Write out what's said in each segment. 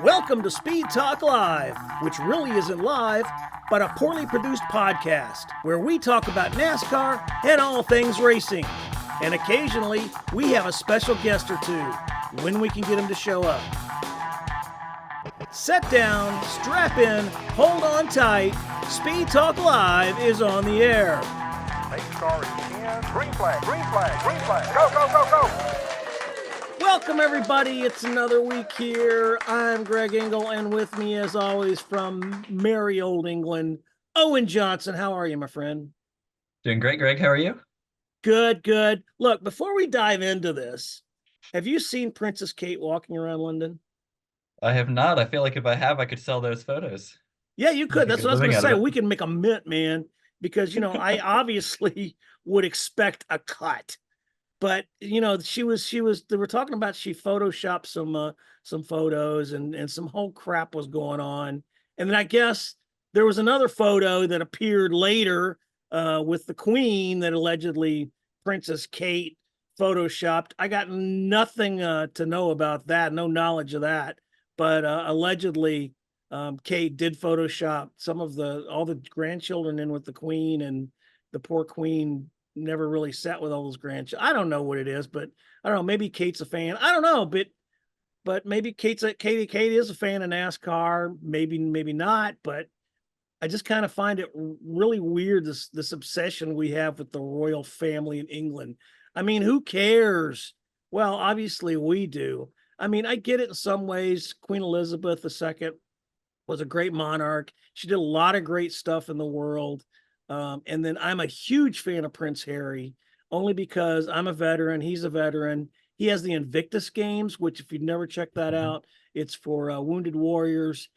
Welcome to Speed Talk Live, which really isn't live, but a poorly produced podcast where we talk about NASCAR and all things racing. And occasionally, we have a special guest or two when we can get him to show up. Sit down, strap in, hold on tight. Speed Talk Live is on the air. Pace car is 10. Green flag, green flag, green flag. Go, go, go, go. Welcome, everybody. It's another week here. I'm Greg Engel, and with me, as always, from merry old England, Owen Johnson. How are you, my friend? Doing great, Greg. How are you? Good, good. Look, before we dive into this, have you seen Princess Kate walking around London? I have not. I feel like if I have, I could sell those photos. Yeah, you could. That's what I was going to say. We can make a mint, man, because, I obviously would expect a cut. But, they were talking about she photoshopped some photos and some whole crap was going on. And then I guess there was another photo that appeared later with the Queen that allegedly Princess Kate photoshopped. I got nothing to know about that, no knowledge of that. But allegedly, Kate did Photoshop all the grandchildren in with the Queen, and the poor Queen never really sat with all those grandchildren. I don't know what it is, but I don't know. Maybe Kate's a fan. I don't know, but maybe Kate is a fan of NASCAR. Maybe not. But I just kind of find it really weird, this obsession we have with the royal family in England. I mean, who cares? Well, obviously we do. I mean, I get it in some ways. Queen Elizabeth II was a great monarch. She did a lot of great stuff in the world. And then I'm a huge fan of Prince Harry, only because I'm a veteran. He's a veteran. He has the Invictus Games, which if you've never checked that out, it's for wounded warriors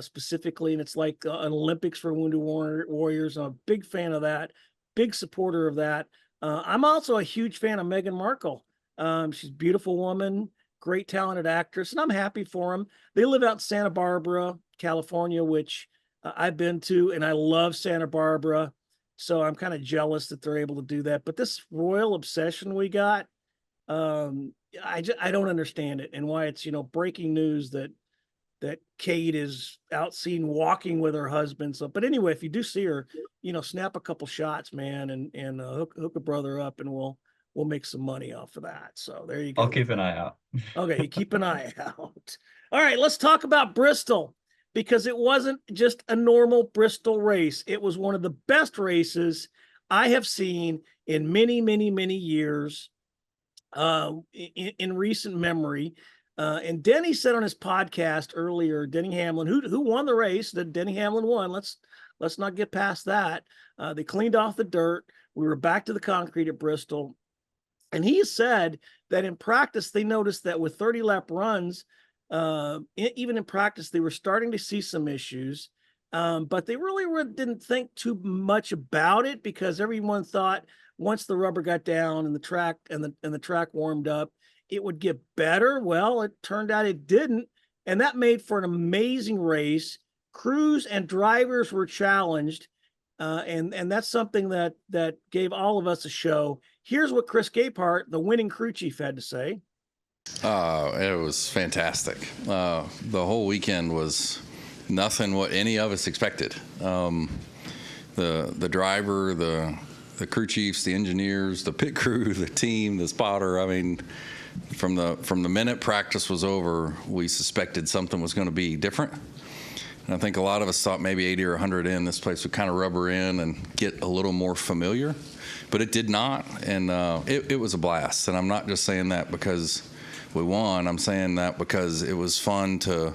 specifically. And it's like an Olympics for wounded warriors. I'm a big fan of that, big supporter of that. I'm also a huge fan of Meghan Markle. She's a beautiful woman, great talented actress, and I'm happy for them. They live out in Santa Barbara, California, which I've been to, and I love Santa Barbara. So I'm kind of jealous that they're able to do that. But this royal obsession we got, I don't understand it, and why it's breaking news that Kate is out seen walking with her husband. So, but anyway, if you do see her, snap a couple shots, man, and hook a brother up, and we'll make some money off of that. So there you go. I'll keep an eye out. Okay, you keep an eye out. All right, let's talk about Bristol, because it wasn't just a normal Bristol race. It was one of the best races I have seen in many, many, many years in recent memory. And Denny said on his podcast earlier, Denny Hamlin, who won the race, that Denny Hamlin won. Let's not get past that. They cleaned off the dirt. We were back to the concrete at Bristol. And he said that in practice, they noticed that with 30-lap runs, even in practice, they were starting to see some issues, but they really didn't think too much about it, because everyone thought once the rubber got down and the track warmed up, it would get better. Well, it turned out it didn't, and that made for an amazing race. Crews and drivers were challenged, and that's something that gave all of us a show. Here's what Chris Gabehart, the winning crew chief, had to say. It was fantastic. The whole weekend was nothing what any of us expected. The driver, the crew chiefs, the engineers, the pit crew, the team, the spotter. I mean, from the minute practice was over, we suspected something was going to be different. And I think a lot of us thought maybe 80 or 100 in, this place would kind of rubber in and get a little more familiar. But it did not, and it was a blast. And I'm not just saying that because we won. I'm saying that because it was fun to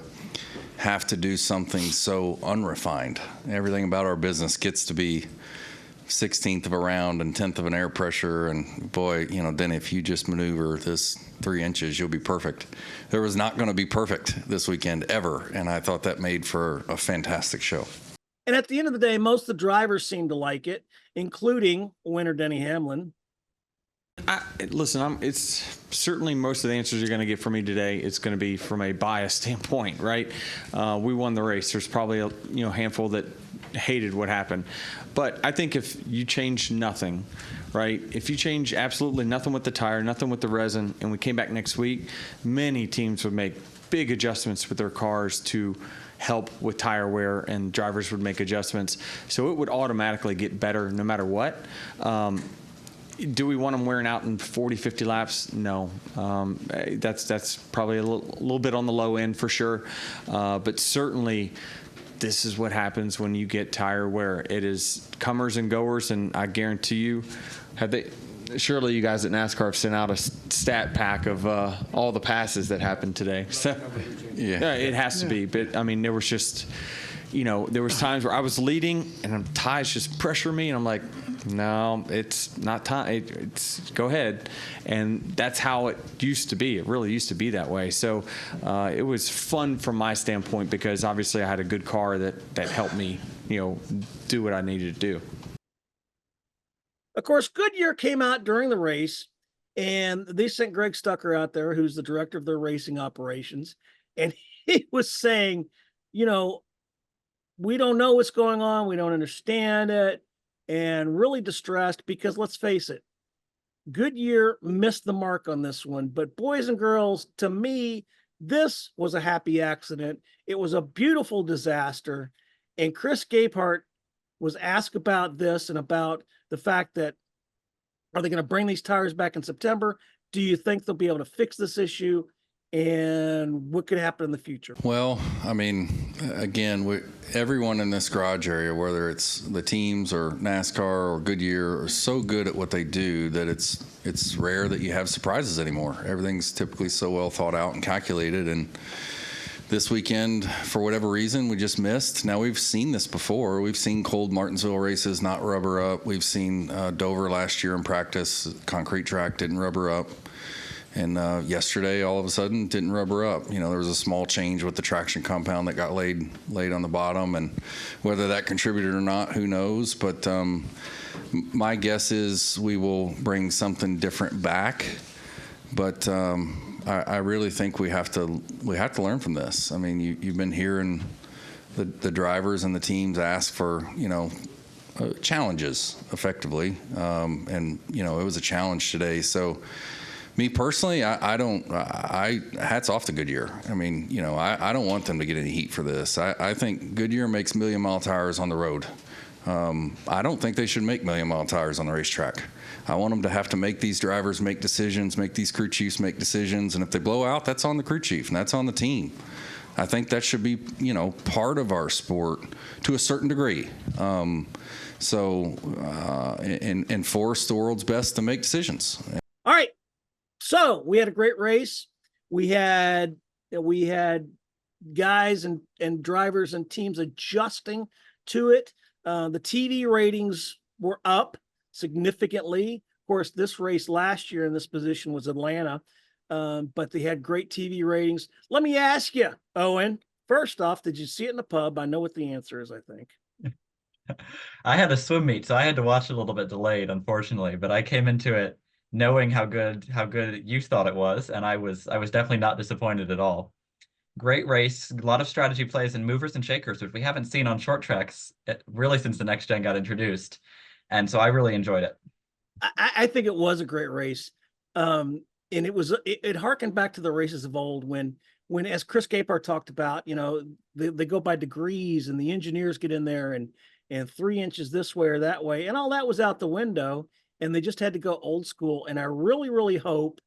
have to do something so unrefined. Everything about our business gets to be 16th of a round and 10th of an air pressure. And boy, Denny, if you just maneuver this 3 inches, you'll be perfect. There was not going to be perfect this weekend ever. And I thought that made for a fantastic show. And at the end of the day, most of the drivers seemed to like it, including winner Denny Hamlin. Listen, it's certainly most of the answers you're going to get from me today. It's going to be from a bias standpoint, right? We won the race. There's probably a handful that hated what happened, but I think if you change nothing, right? If you change absolutely nothing with the tire, nothing with the resin, and we came back next week, many teams would make big adjustments with their cars to help with tire wear, and drivers would make adjustments. So it would automatically get better no matter what. Do we want them wearing out in 40, 50 laps? No. That's probably a little bit on the low end for sure. But certainly this is what happens when you get tire wear. It is comers and goers, and I guarantee you, surely you guys at NASCAR have sent out a stat pack of all the passes that happened today. So, yeah, it has to be. But, I mean, there was just, there was times where I was leading and Ty's just pressure me, and I'm like, no, it's not time. It's go ahead. And that's how it used to be. It really used to be that way. So it was fun from my standpoint because obviously I had a good car that helped me, do what I needed to do. Of course, Goodyear came out during the race, and they sent Greg Stucker out there, who's the director of their racing operations, and he was saying, we don't know what's going on. We don't understand it, and really distressed because, let's face it, Goodyear missed the mark on this one. But boys and girls, to me, this was a happy accident. It was a beautiful disaster. And Chris Gabehart was asked about this and about the fact that, are they going to bring these tires back in September? Do you think they'll be able to fix this issue? And what could happen in the future? Well, I mean, again, everyone in this garage area, whether it's the teams or NASCAR or Goodyear, are so good at what they do that it's rare that you have surprises anymore. Everything's typically so well thought out and calculated, and this weekend, for whatever reason, we just missed. Now, we've seen this before. We've seen cold Martinsville races not rubber up. We've seen Dover last year in practice, concrete track didn't rubber up. And yesterday, all of a sudden, didn't rubber up. There was a small change with the traction compound that got laid on the bottom, and whether that contributed or not, who knows? But my guess is we will bring something different back. But I really think we have to learn from this. I mean, you've been hearing the drivers and the teams ask for challenges effectively, and it was a challenge today. So. Me personally, I hats off to Goodyear. I mean, I don't want them to get any heat for this. I think Goodyear makes million-mile tires on the road. I don't think they should make million-mile tires on the racetrack. I want them to have to make these drivers make decisions, make these crew chiefs make decisions, and if they blow out, that's on the crew chief, and that's on the team. I think that should be, part of our sport to a certain degree. And force the world's best to make decisions. All right. So we had a great race. We had guys and drivers and teams adjusting to it. The TV ratings were up significantly. Of course, this race last year in this position was Atlanta, but they had great TV ratings. Let me ask you, Owen, first off, did you see it in the pub? I know what the answer is, I think. I had a swim meet, so I had to watch it a little bit delayed, unfortunately, but I came into it knowing how good you thought it was, and I was definitely not disappointed at all. Great race, a lot of strategy plays and movers and shakers, which we haven't seen on short tracks really since the next gen got introduced, and so I really enjoyed it. I think it was a great race, and it harkened back to the races of old when as Chris Gabehart talked about, they go by degrees, and the engineers get in there and 3 inches this way or that way, and all that was out the window. And they just had to go old school. And I really, really hope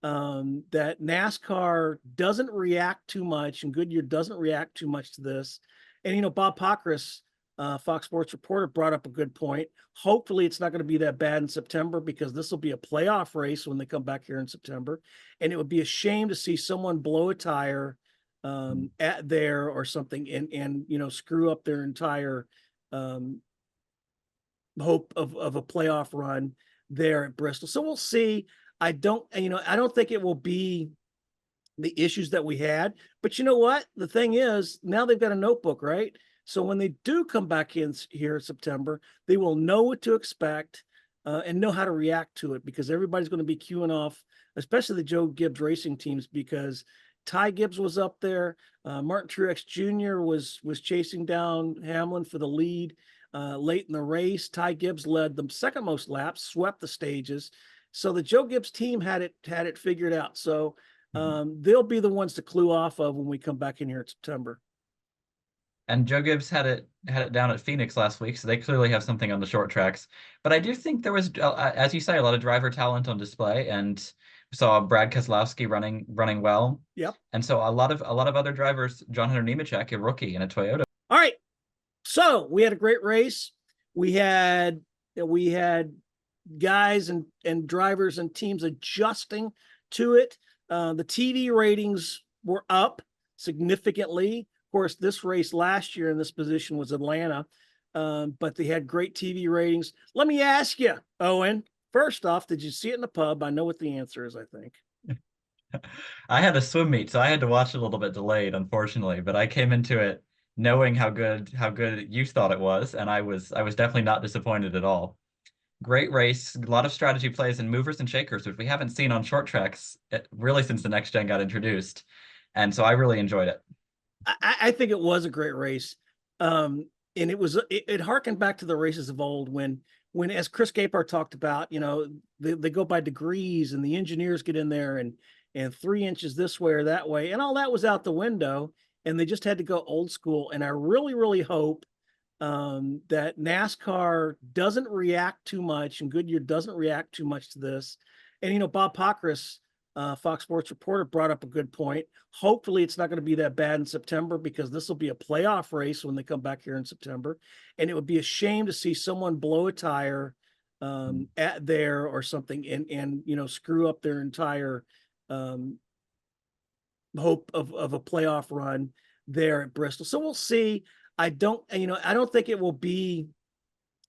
that NASCAR doesn't react too much, and Goodyear doesn't react too much to this. And, Bob Pockris, Fox Sports reporter, brought up a good point. Hopefully it's not going to be that bad in September, because this will be a playoff race when they come back here in September. And it would be a shame to see someone blow a tire at there or something and screw up their entire hope of a playoff run there at Bristol. So we'll see. I don't think it will be the issues that we had, but you know what? The thing is, now they've got a notebook, right? So when they do come back in here in September, they will know what to expect. and know how to react to it, because everybody's going to be queuing off, especially the Joe Gibbs racing teams, because Ty Gibbs was up there. Martin Truex Jr. was chasing down Hamlin for the lead late in the race. Ty Gibbs led the second most laps, swept the stages. So the Joe Gibbs team had it figured out. So they'll be the ones to clue off of when we come back in here in September. And Joe Gibbs had it down at Phoenix last week, so they clearly have something on the short tracks. But I do think there was, as you say, a lot of driver talent on display, and we saw Brad Keselowski running well. Yep. And so a lot of other drivers. John Hunter Nemechek, a rookie in a Toyota. All right. So we had a great race. We had guys and drivers and teams adjusting to it. The TV ratings were up significantly. Of course, this race last year in this position was Atlanta, but they had great TV ratings. Let me ask you, Owen, first off, did you see it in the pub? I know what the answer is, I think. I had a swim meet, so I had to watch it a little bit delayed, unfortunately, but I came into it knowing how good you thought it was, and I was definitely not disappointed at all. Great race, a lot of strategy plays and movers and shakers, which we haven't seen on short tracks really since the next gen got introduced. And so I really enjoyed it. I think it was a great race. And it harkened back to the races of old when as Chris Gabehart talked about, they go by degrees and the engineers get in there and 3 inches this way or that way. And all that was out the window, and they just had to go old school. And I really, really hope that NASCAR doesn't react too much, and Goodyear doesn't react too much to this. And, Bob Pockris, Fox Sports reporter, brought up a good point. Hopefully it's not going to be that bad in September, because this will be a playoff race when they come back here in September. And it would be a shame to see someone blow a tire at there or something and screw up their entire hope of a playoff run there at Bristol. So we'll see. I don't think it will be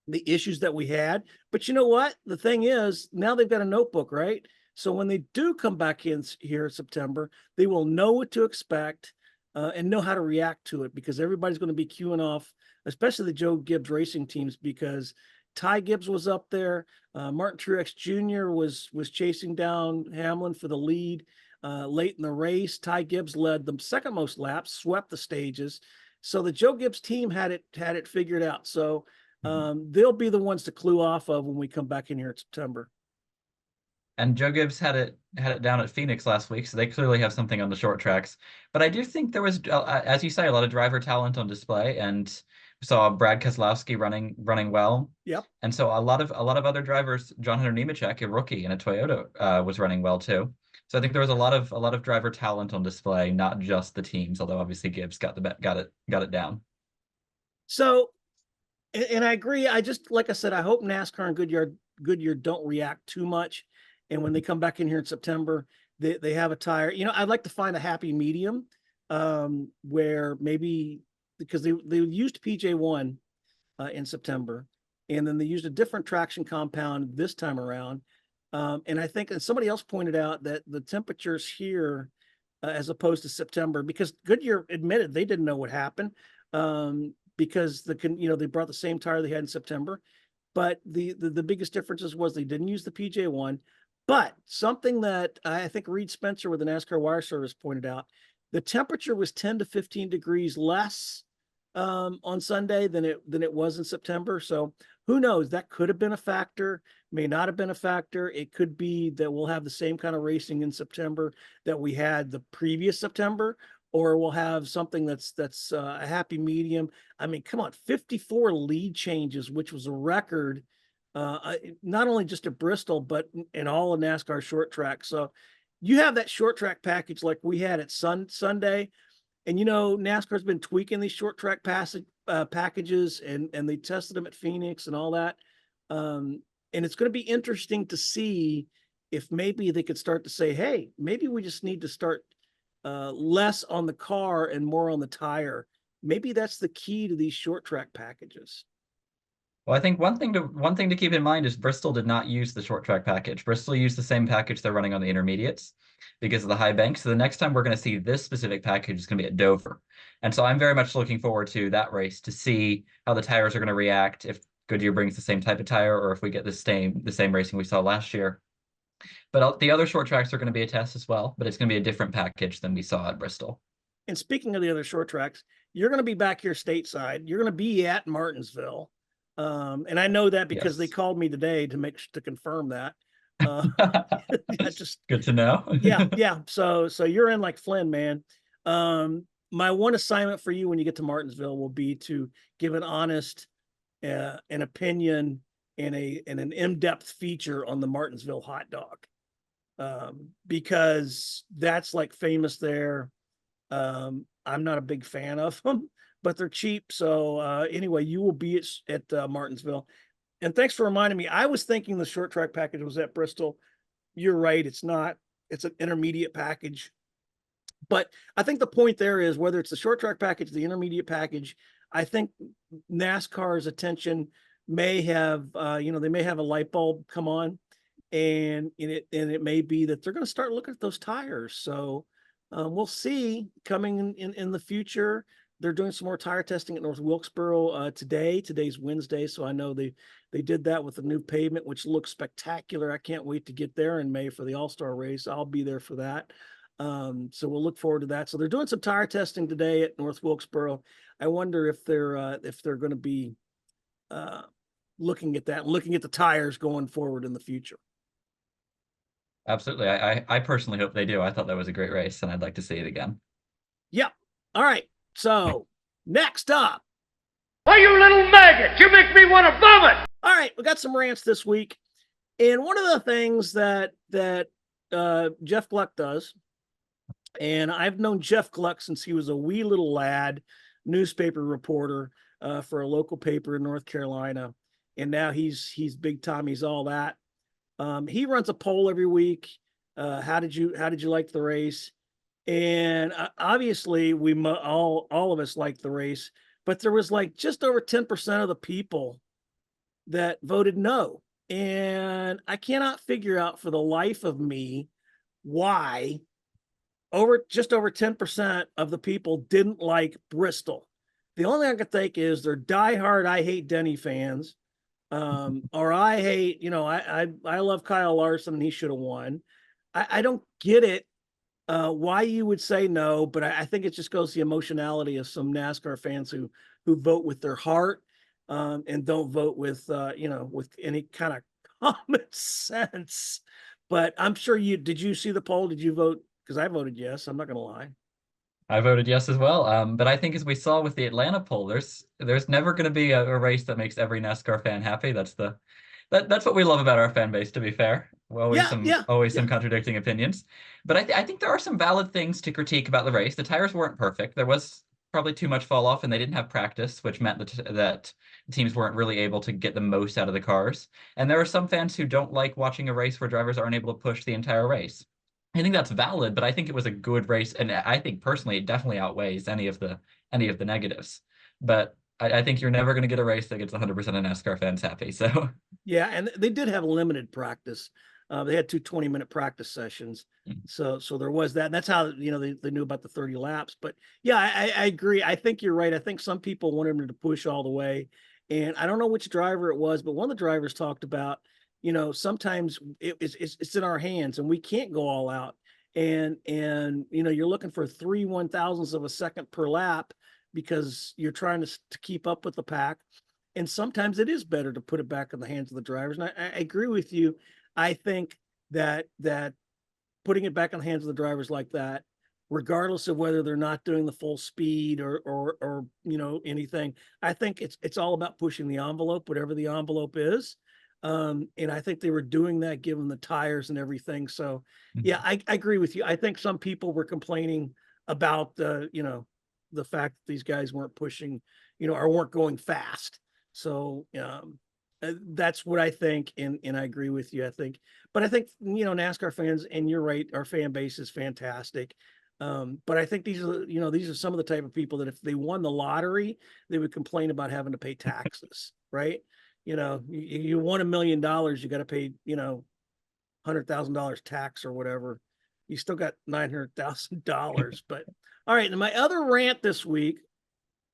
the issues that we had, but you know what? The thing is, now they've got a notebook, right? So when they do come back in here in September, they will know what to expect and know how to react to it, because everybody's going to be queuing off, especially the Joe Gibbs racing teams, because Ty Gibbs was up there. Martin Truex Jr. was chasing down Hamlin for the lead late in the race. Ty Gibbs led the second most laps, swept the stages. So the Joe Gibbs team had it figured out. So they'll be the ones to clue off of when we come back in here in September. And Joe Gibbs had it down at Phoenix last week, so they clearly have something on the short tracks. But I do think there was, as you say, a lot of driver talent on display, and we saw Brad Keselowski running well. Yep. And so a lot of other drivers. John Hunter Nemechek, a rookie in a Toyota, was running well too. So I think there was a lot of driver talent on display, not just the teams, although obviously Gibbs got it down. So, and I agree. I just, like I said, I hope NASCAR and Goodyear don't react too much. And when they come back in here in September, they have a tire. I'd like to find a happy medium where maybe, because they used PJ1 in September, and then they used a different traction compound this time around. And I think, and somebody else pointed out that the temperatures here, as opposed to September, because Goodyear admitted they didn't know what happened, because they brought the same tire they had in September, but the biggest differences was they didn't use the PJ1. But something that I think Reed Spencer with the NASCAR Wire Service pointed out, the temperature was 10 to 15 degrees less on Sunday than it was in September. So who knows? That could have been a factor, may not have been a factor. It could be that we'll have the same kind of racing in September that we had the previous September, or we'll have something that's a happy medium. I mean, come on, 54 lead changes, which was a record. Not only just at Bristol, but in all of NASCAR short track. So you have that short track package like we had at Sunday. And, NASCAR's been tweaking these short track packages, and they tested them at Phoenix and all that. And it's going to be interesting to see if maybe they could start to say, hey, maybe we just need to start less on the car and more on the tire. Maybe that's the key to these short track packages. Well, I think one thing to keep in mind is Bristol did not use the short track package. Bristol used the same package they're running on the intermediates because of the high banks. So the next time we're going to see this specific package is going to be at Dover. And so I'm very much looking forward to that race to see how the tires are going to react, if Goodyear brings the same type of tire, or if we get the same racing we saw last year. But the other short tracks are going to be a test as well, but it's going to be a different package than we saw at Bristol. And speaking of the other short tracks, you're going to be back here stateside. You're going to be at Martinsville. And I know that because they called me today to confirm that. Just good to know. yeah. So you're in like Flynn, man. My one assignment for you when you get to Martinsville will be to give an honest, an opinion and an in-depth feature on the Martinsville hot dog. Because that's like famous there. I'm not a big fan of them, but they're cheap. So anyway, you will be at Martinsville. And thanks for reminding me. I was thinking the short track package was at Bristol. You're right. It's not. It's an intermediate package. But I think the point there is whether it's the short track package, the intermediate package, I think NASCAR's attention may have, they may have a light bulb come on, and it may be that they're going to start looking at those tires. So we'll see coming in the future. They're doing some more tire testing at North Wilkesboro today. Today's Wednesday, so I know they did that with the new pavement, which looks spectacular. I can't wait to get there in May for the All-Star race. I'll be there for that. So we'll look forward to that. So they're doing some tire testing today at North Wilkesboro. I wonder if they're going to be looking at that, looking at the tires going forward in the future. Absolutely. I personally hope they do. I thought that was a great race, and I'd like to see it again. Yep. All right. So next up. Why, you little maggot! You make me want to vomit! All right. We got some rants this week. And one of the things that Jeff Gluck does, and I've known Jeff Gluck since he was a wee little lad, newspaper reporter for a local paper in North Carolina. And now he's big time. He's all that. He runs a poll every week. How did you like the race? And obviously we all of us liked the race, but there was like just over 10% of the people that voted no. And I cannot figure out for the life of me why just over 10% of the people didn't like Bristol. The only thing I could think is they're diehard I hate Denny fans. Or I hate, I love Kyle Larson and he should have won. I don't get it. Why you would say no, but I think it just goes to the emotionality of some NASCAR fans who vote with their heart and don't vote with with any kind of common sense. But I'm sure did you see the poll? Did you vote? Because I voted yes. I'm not going to lie. I voted yes as well. But I think as we saw with the Atlanta poll, there's never going to be a race that makes every NASCAR fan happy. That's what we love about our fan base, to be fair. Always some contradicting opinions. But I think there are some valid things to critique about the race. The tires weren't perfect. There was probably too much fall off, and they didn't have practice, which meant that teams weren't really able to get the most out of the cars. And there are some fans who don't like watching a race where drivers aren't able to push the entire race. I think that's valid, but I think it was a good race, and I think personally it definitely outweighs any of the negatives. But I think you're never going to get a race that gets 100% of NASCAR fans happy. So yeah, and they did have limited practice. They had 2 20-minute practice sessions, so there was that. And that's how they knew about the 30 laps. But yeah, I agree. I think you're right. I think some people wanted them to push all the way, and I don't know which driver it was, but one of the drivers talked about, sometimes it's in our hands and we can't go all out. And you're looking for 3 1,000ths of a second per lap because you're trying to keep up with the pack. And sometimes it is better to put it back in the hands of the drivers. And I agree with you. I think that putting it back in the hands of the drivers like that, regardless of whether they're not doing the full speed or anything, I think it's all about pushing the envelope, whatever the envelope is. And I think they were doing that given the tires and everything. So yeah, I agree with you. I think some people were complaining about the fact that these guys weren't pushing, or weren't going fast. So that's what I think. And I agree with you, I think, but I think, NASCAR fans, and you're right, our fan base is fantastic. But I think these are some of the type of people that if they won the lottery, they would complain about having to pay taxes, right? You won $1 million, you got to pay, $100,000 tax or whatever. You still got $900,000. But all right. And my other rant this week,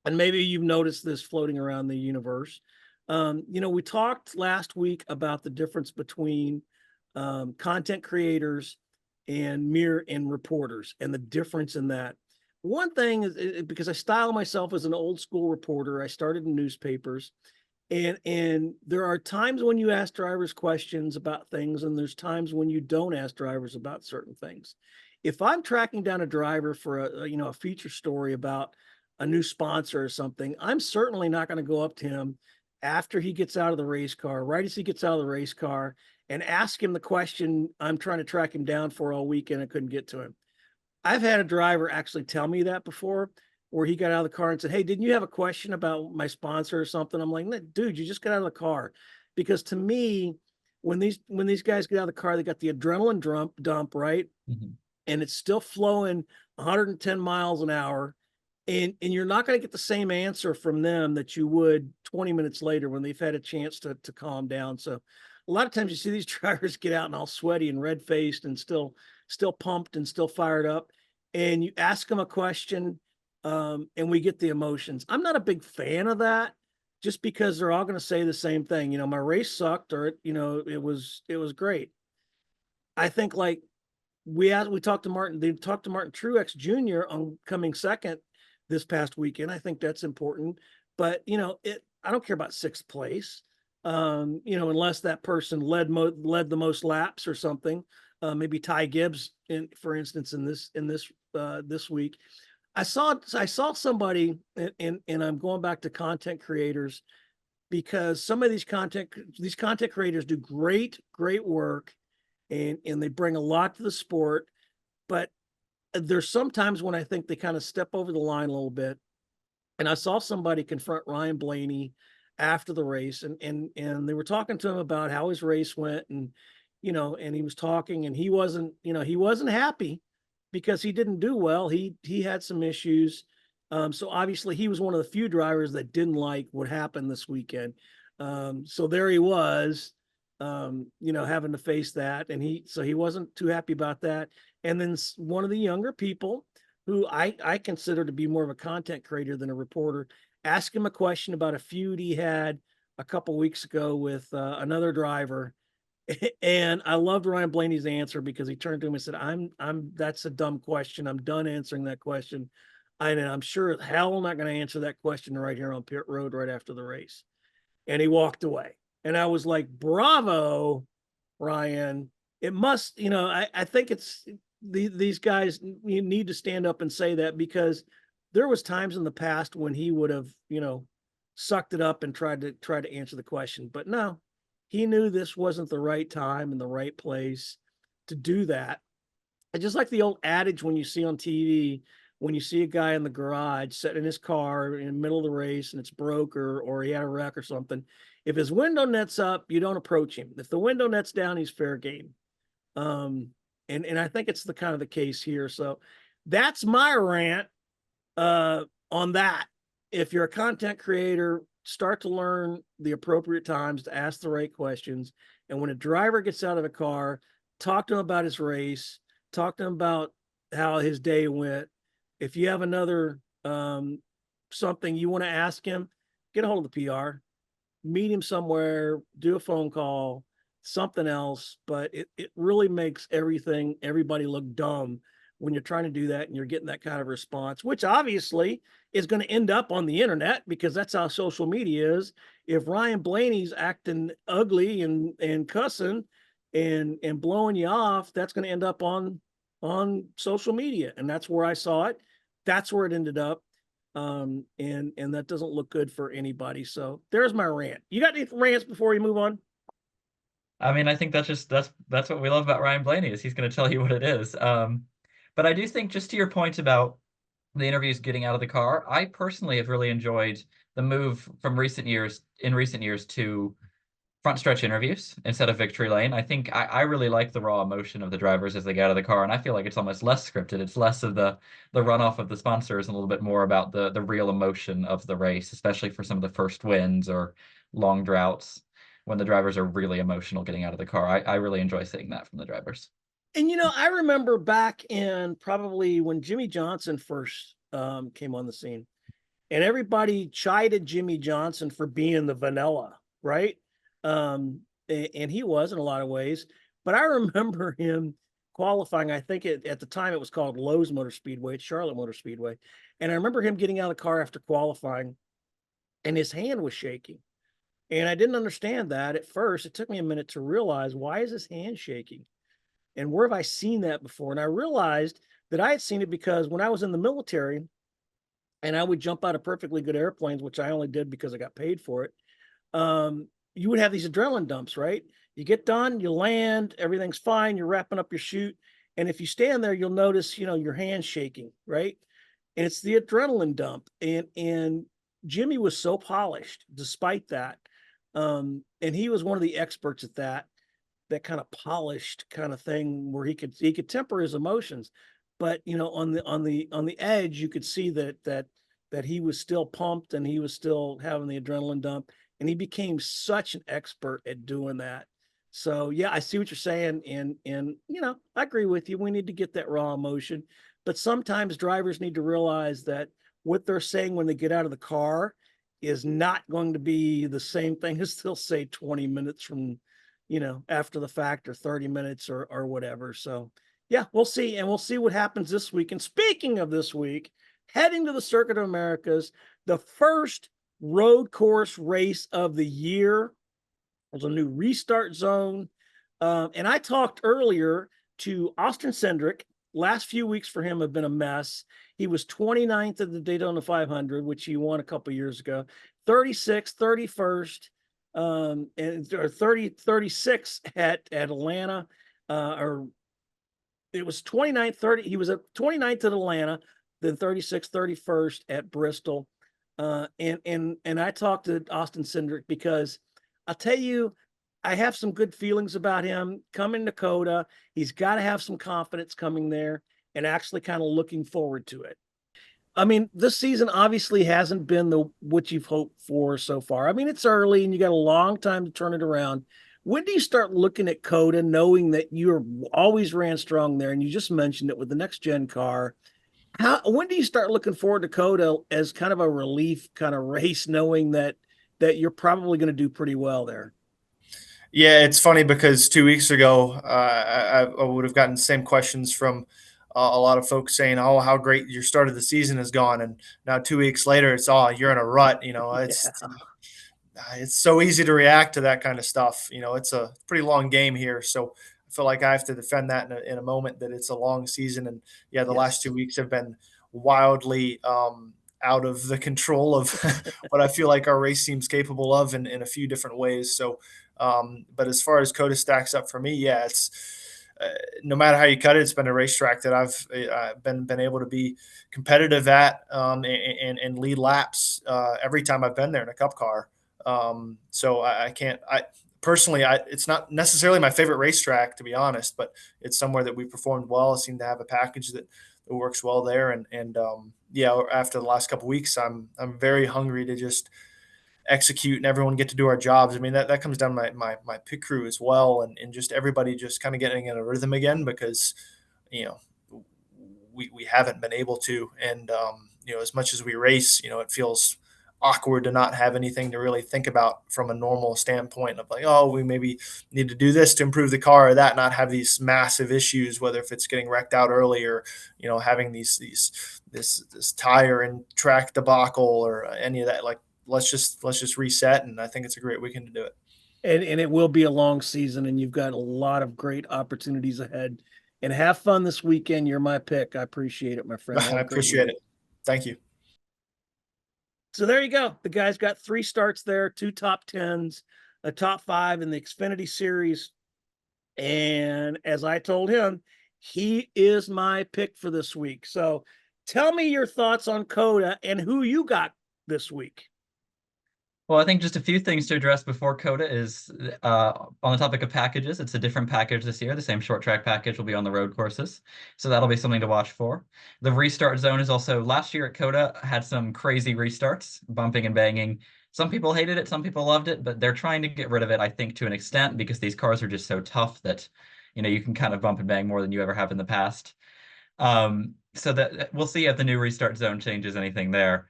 and maybe you've noticed this floating around the universe, We talked last week about the difference between content creators and reporters and the difference in that. One thing is because I style myself as an old school reporter, I started in newspapers, and there are times when you ask drivers questions about things, and there's times when you don't ask drivers about certain things. If I'm tracking down a driver for a feature story about a new sponsor or something, I'm certainly not going to go up to him after he gets out of the race car, right as he gets out of the race car, and ask him the question I'm trying to track him down for all weekend. I couldn't get to him. I've had a driver actually tell me that before, where he got out of the car and said, "Hey, didn't you have a question about my sponsor or something?" I'm like, "Dude, you just got out of the car." Because to me, when these guys get out of the car, they got the adrenaline dump, right? Mm-hmm. And it's still flowing 110 miles an hour. And you're not going to get the same answer from them that you would 20 minutes later when they've had a chance to calm down. So a lot of times you see these drivers get out and all sweaty and red faced and still pumped and still fired up. And you ask them a question, and we get the emotions. I'm not a big fan of that, just because they're all going to say the same thing. My race sucked, or it was great. I think like we talked to Martin. They talked to Martin Truex Jr. on coming second this past weekend. I think that's important, but I don't care about sixth place. Unless that person led the most laps or something. Maybe Ty Gibbs, for instance, in this week. I saw somebody, and I'm going back to content creators, because some of these content creators do great work, and they bring a lot to the sport, but there's sometimes when I think they kind of step over the line a little bit. And I saw somebody confront Ryan Blaney after the race, and they were talking to him about how his race went, and and he was talking, and he wasn't happy because he didn't do well. He had some issues. So obviously he was one of the few drivers that didn't like what happened this weekend. So there he was, having to face that, and he wasn't too happy about that. And then one of the younger people, who I consider to be more of a content creator than a reporter, asked him a question about a feud he had a couple weeks ago with another driver. And I loved Ryan Blaney's answer, because he turned to him and said, that's a dumb question. I'm done answering that question. I'm sure as hell I'm not going to answer that question right here on pit road right after the race. And he walked away. And I was like, bravo, Ryan. It must, I think it's these guys need to stand up and say that, because there was times in the past when he would have, sucked it up and tried to answer the question. But no, he knew this wasn't the right time and the right place to do that. And just like the old adage when you see on TV, when you see a guy in the garage sitting in his car in the middle of the race and it's broke, or he had a wreck or something, if his window net's up, you don't approach him. If the window net's down, he's fair game. And I think it's the kind of the case here. So that's my rant on that. If you're a content creator, start to learn the appropriate times to ask the right questions. And when a driver gets out of the car, talk to him about his race, talk to him about how his day went. If you have another something you want to ask him, get a hold of the PR, meet him somewhere, do a phone call, something else. But it really makes everybody look dumb when you're trying to do that and you're getting that kind of response, which obviously is going to end up on the internet, because that's how social media is. If Ryan Blaney's acting ugly and cussing and blowing you off, that's going to end up on social media. And that's where I saw it. That's where it ended up. And that doesn't look good for anybody. So there's my rant. You got any rants before we move on? I mean, I think that's what we love about Ryan Blaney, is he's going to tell you what it is. But I do think, just to your point about the interviews getting out of the car, I personally have really enjoyed the move from recent years to front stretch interviews instead of victory lane. I think I really like the raw emotion of the drivers as they get out of the car, and I feel like it's almost less scripted. It's less of the runoff of the sponsors and a little bit more about the real emotion of the race, especially for some of the first wins or long droughts, when the drivers are really emotional getting out of the car. I really enjoy seeing that from the drivers. And, I remember back in probably when Jimmy Johnson first came on the scene, and everybody chided Jimmy Johnson for being the vanilla, right? And he was in a lot of ways. But I remember him qualifying. I think at the time it was called Lowe's Motor Speedway, Charlotte Motor Speedway. And I remember him getting out of the car after qualifying, and his hand was shaking. And I didn't understand that at first. It took me a minute to realize, why is his hand shaking? And where have I seen that before? And I realized that I had seen it because when I was in the military and I would jump out of perfectly good airplanes, which I only did because I got paid for it, you would have these adrenaline dumps, right? You get done, you land, everything's fine, you're wrapping up your chute. And if you stand there, you'll notice, your hands shaking, right? And it's the adrenaline dump. And Jimmy was so polished despite that. And he was one of the experts at that kind of polished kind of thing where he could temper his emotions. But on the edge, you could see that he was still pumped and he was still having the adrenaline dump. And he became such an expert at doing that. So yeah, I see what you're saying. And I agree with you. We need to get that raw emotion. But sometimes drivers need to realize that what they're saying when they get out of the car is not going to be the same thing as they'll say 20 minutes from, after the fact, or 30 minutes or whatever. So yeah, we'll see. And we'll see what happens this week. And speaking of this week, heading to the Circuit of Americas, the first road course race of the year. There's a new restart zone. And I talked earlier to Austin Cindric. Last few weeks for him have been a mess. He was 29th at the Daytona 500, which he won a couple years ago, 36th, 31st, or 36 at Atlanta, or it was 29th, 30. He was at 29th at Atlanta, then 36th, 31st at Bristol. And I talked to Austin Cindric because I'll tell you, I have some good feelings about him coming to COTA. He's got to have some confidence coming there and actually kind of looking forward to it. I mean, this season obviously hasn't been what you've hoped for so far. I mean, it's early and you got a long time to turn it around. When do you start looking at COTA, knowing that you're always ran strong there? And you just mentioned it with the next gen car. When do you start looking forward to COTA as kind of a relief kind of race, knowing that you're probably going to do pretty well there? Yeah, it's funny because 2 weeks ago, I would have gotten the same questions from a lot of folks saying, "Oh, how great your start of the season has gone," and now 2 weeks later, it's you're in a rut. It's so easy to react to that kind of stuff. It's a pretty long game here, so I feel like I have to defend that in a moment that it's a long season, and yeah, the last 2 weeks have been wildly out of the control of what I feel like our race team's capable of in a few different ways. So, but as far as COTA stacks up for me, yeah, it's no matter how you cut it, it's been a racetrack that I've been able to be competitive at and lead laps every time I've been there in a Cup car. So I can't. Personally, it's not necessarily my favorite racetrack, to be honest, but it's somewhere that we performed well. I seem to have a package that works well there, and yeah, after the last couple of weeks, I'm very hungry to just execute and everyone get to do our jobs. I mean, that comes down to my pit crew as well, and just everybody just kind of getting in a rhythm again, because we haven't been able to, and as much as we race, it feels awkward to not have anything to really think about from a normal standpoint of like, oh, we maybe need to do this to improve the car or that, not have these massive issues, whether if it's getting wrecked out early or, having this tire and track debacle or any of that. Like, let's just reset. And I think it's a great weekend to do it. And it will be a long season, and you've got a lot of great opportunities ahead. And have fun this weekend. You're my pick. I appreciate it, my friend. I appreciate it. Thank you. So there you go. The guy's got 3 starts there, 2 top 10s, a top 5 in the Xfinity Series. And as I told him, he is my pick for this week. So tell me your thoughts on COTA and who you got this week. Well, I think just a few things to address before COTA is on the topic of packages. It's a different package this year. The same short track package will be on the road courses. So that'll be something to watch for. The restart zone is also, last year at COTA had some crazy restarts, bumping and banging. Some people hated it, some people loved it, but they're trying to get rid of it, I think, to an extent, because these cars are just so tough that, you can kind of bump and bang more than you ever have in the past. So that we'll see if the new restart zone changes anything there.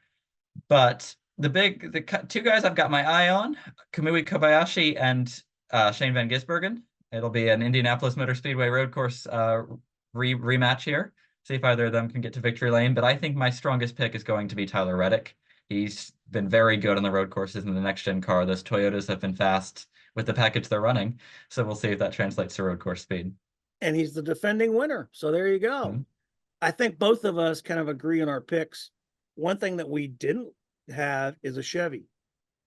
But the two guys I've got my eye on, Kamui Kobayashi and Shane Van Gisbergen. It'll be an Indianapolis Motor Speedway road course rematch here. See if either of them can get to victory lane. But I think my strongest pick is going to be Tyler Reddick. He's been very good on the road courses in the next-gen car. Those Toyotas have been fast with the package they're running. So we'll see if that translates to road course speed. And he's the defending winner. So there you go. Mm-hmm. I think both of us kind of agree on our picks. One thing that we didn't have is a Chevy.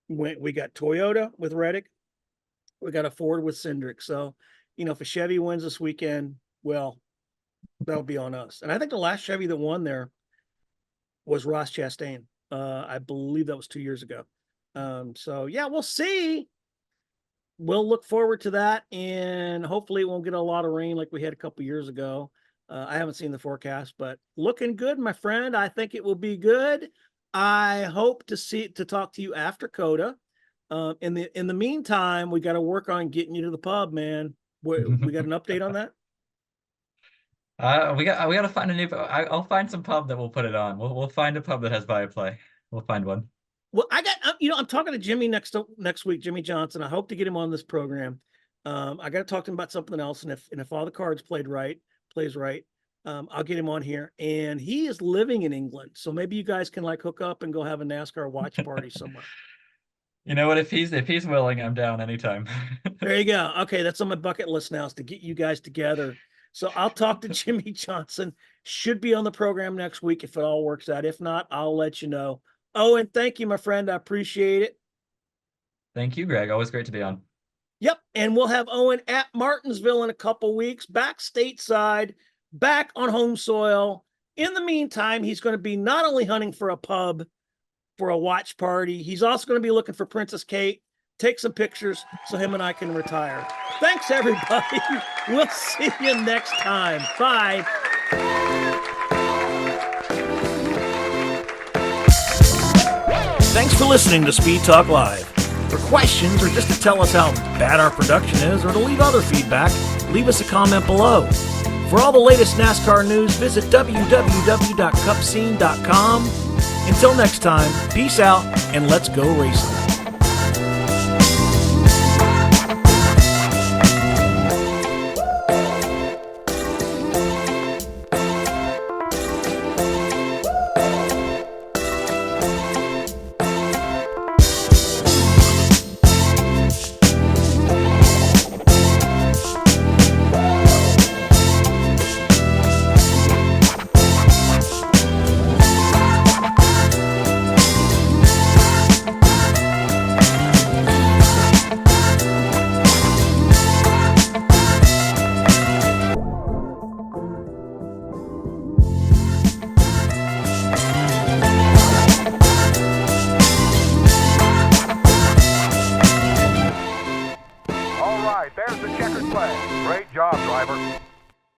We got Toyota with Reddick. We got a Ford with Cindric. So, if a Chevy wins this weekend, well, that'll be on us. And I think the last Chevy that won there was Ross Chastain. I believe that was 2 years ago. So yeah, we'll see. We'll look forward to that, and hopefully it won't get a lot of rain like we had a couple years ago. I haven't seen the forecast, but looking good, my friend. I think it will be good. I hope to talk to you after COTA. In the meantime, we got to work on getting you to the pub, man. We got an update on that? We got to find a new. I'll find some pub that we'll put it on. We'll find a pub that has Viaplay. We'll find one. Well, I'm talking to Jimmy next week, Jimmy Johnson. I hope to get him on this program. I got to talk to him about something else, and if all the cards plays right, I'll get him on here. And he is living in England, so maybe you guys can hook up and go have a NASCAR watch party somewhere. You know what? If he's willing, I'm down anytime. There you go. Okay, that's on my bucket list now, is to get you guys together. So I'll talk to Jimmy Johnson. Should be on the program next week if it all works out. If not, I'll let you know. Owen, thank you, my friend. I appreciate it. Thank you, Greg. Always great to be on. Yep, and we'll have Owen at Martinsville in a couple weeks, back stateside, back on home soil. In the meantime, he's going to be not only hunting for a pub for a watch party, he's also going to be looking for Princess Kate, take some pictures so him and I can retire. Thanks, everybody. We'll see you next time. Bye. Thanks for listening to Speed Talk Live. For questions or just to tell us how bad our production is or to leave other feedback, leave us a comment below. For all the latest NASCAR news, visit www.cupscene.com. Until next time, peace out and let's go racing.